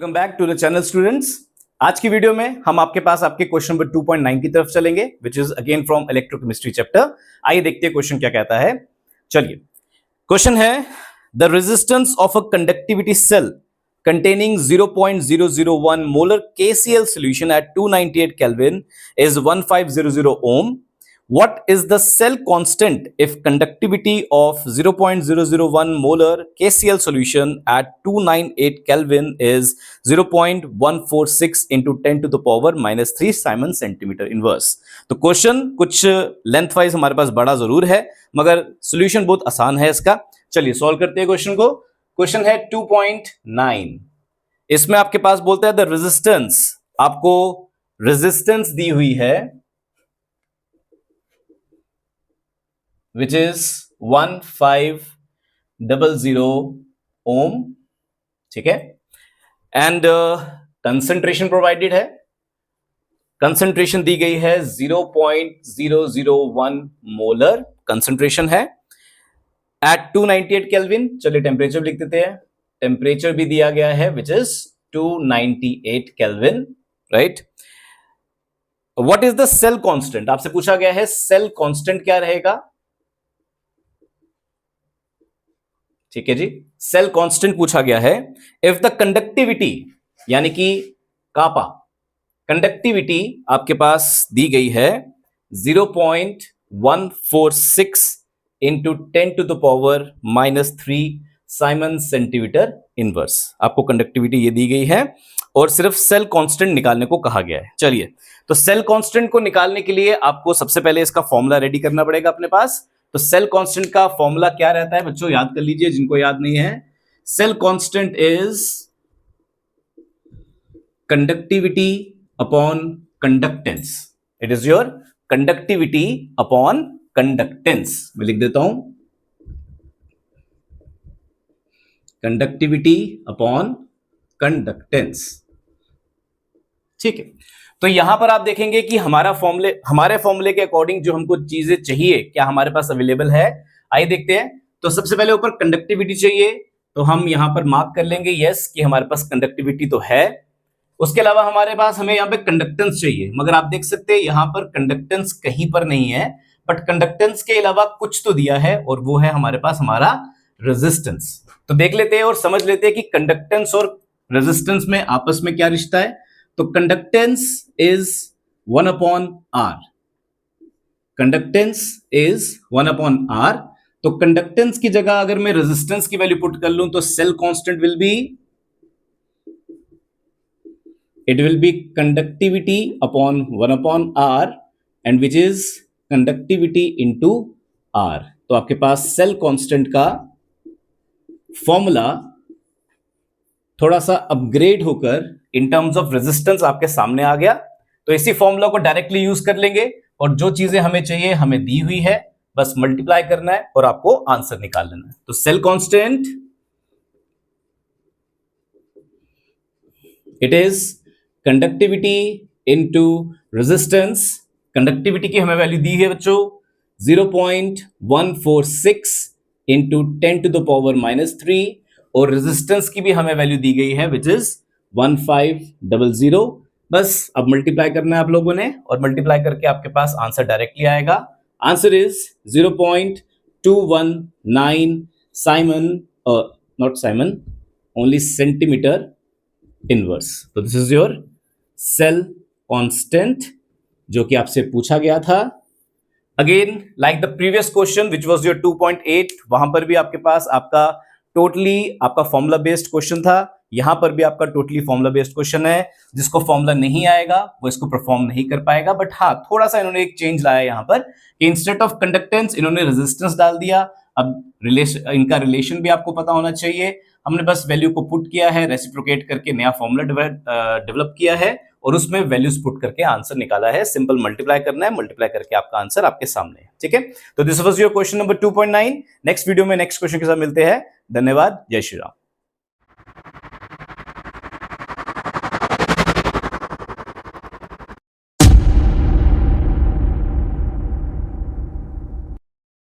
Welcome back to the channel students. आज की video में हम आपके पास आपके क्वेश्चन नंबर 2.9 की तरफ चलेंगे, which is again from electrochemistry chapter. आइए देखते हैं क्वेश्चन क्या कहता है। चलिए, क्वेश्चन है the resistance of a conductivity cell containing 0.001 molar KCl solution at 298 Kelvin is 1500 ohm. What is the cell constant if conductivity of 0.001 molar KCl solution at 298 Kelvin is 0.146 into 10 to the power minus 3 Simon centimeter inverse? तो question कुछ length wise हमारे पास बड़ा जरूर है, मगर solution बहुत आसान है इसका। चलिए सॉल्व करते हैं क्वेश्चन को। क्वेश्चन है 2.9। इसमें आपके पास बोलता है द रेजिस्टेंस, आपको रेजिस्टेंस दी हुई है विच इज 1500 ओम, ठीक है। एंड कंसंट्रेशन प्रोवाइडेड है, कंसंट्रेशन दी गई है 0.001 मोलर कंसंट्रेशन है एट 298 केल्विन। चलिए टेम्परेचर लिख देते हैं, टेम्परेचर भी दिया गया है which is 298 kelvin, right. What is the cell constant, आपसे पूछा गया है सेल कांस्टेंट क्या रहेगा, ठीक है जी। सेल कांस्टेंट पूछा गया है इफ द कंडक्टिविटी, यानी कि कापा कंडक्टिविटी आपके पास दी गई है 0.146 into 10 to the power minus 3 siemens centimetre inverse. आपको कंडक्टिविटी ये दी गई है और सिर्फ सेल कांस्टेंट निकालने को कहा गया है। चलिए, तो सेल कांस्टेंट को निकालने के लिए आपको सबसे पहले इसका फॉर्मूला रेडी करना पड़ेगा अपने पास। तो सेल कांस्टेंट का फॉर्मूला क्या रहता है बच्चों, याद कर लीजिए जिनको याद नहीं है। Cell constant is conductivity upon conductance. It is your conductivity upon conductance. मैं लिख देता हूं कंडक्टिविटी अपॉन कंडक्टेंस, ठीक है। तो यहां पर आप देखेंगे कि हमारे फॉर्मूले के अकॉर्डिंग जो हमको चीजें चाहिए क्या हमारे पास अवेलेबल है। आइए देखते हैं। तो सबसे पहले ऊपर कंडक्टिविटी चाहिए, तो हम यहां पर मार्क कर लेंगे यस कि हमारे पास कंडक्टिविटी तो है। उसके अलावा हमारे पास हमें यहाँ पे कंडक्टेंस चाहिए, मगर आप देख सकते हैं यहां पर कंडक्टेंस कहीं पर नहीं है, बट कंडक्टेंस के अलावा कुछ तो दिया है और वो है हमारे पास हमारा रेजिस्टेंस। तो देख लेते हैं और समझ लेते हैं कि कंडक्टेंस और रेजिस्टेंस में आपस में क्या रिश्ता है। तो conductance is 1 upon R, conductance is 1 upon R. तो कंडक्टेंस की जगह अगर मैं रेजिस्टेंस की वैल्यू पुट कर लूं तो cell constant will be, it will be conductivity upon 1 upon r and which is conductivity into r। तो आपके पास सेल कांस्टेंट का फॉर्मूला थोड़ा सा अपग्रेड होकर इन टर्म्स ऑफ रेजिस्टेंस आपके सामने आ गया। तो इसी फॉर्मूला को डायरेक्टली यूज कर लेंगे और जो चीजें हमें चाहिए हमें दी हुई है, बस मल्टीप्लाई करना है और आपको आंसर निकाल लेना है। तो cell constant it is conductivity into resistance. Conductivity की हमें वैल्यू दी है बच्चों 0.146 into 10 to the power minus 3 और रेजिस्टेंस की भी हमें वैल्यू दी गई है विच इज 1500। बस अब मल्टीप्लाई करना है आप लोगों ने और मल्टीप्लाई करके आपके पास आंसर डायरेक्टली आएगा। Answer is 0.219 siemens, not siemens, only centimetre inverse. तो this is your cell constant जो कि आपसे पूछा गया था। Again like the previous question which was your 2.8, वहां पर भी आपके पास आपका टोटली आपका फॉर्मूला बेस्ड क्वेश्चन था। यहां पर भी आपका टोटली फॉर्मूला बेस्ड क्वेश्चन है। जिसको फॉर्मूला नहीं आएगा वो इसको परफॉर्म नहीं कर पाएगा, बट हाँ थोड़ा सा इन्होंने एक चेंज लाया यहां पर कि इंस्टेड ऑफ कंडक्टेंस इन्होंने रेजिस्टेंस डाल दिया। अब इनका रिलेशन भी आपको पता होना चाहिए। हमने बस वैल्यू को पुट किया है, रेसिप्रोकेट करके नया फॉर्मूला डेवलप किया है और उसमें वैल्यूज पुट करके आंसर निकाला है। सिंपल मल्टीप्लाई करना है, मल्टीप्लाई करके आपका आंसर आपके सामने है, ठीक है। तो this was your question number 2.9। Next video में नेक्स्ट क्वेश्चन के साथ मिलते हैं। धन्यवाद, जय श्री राम।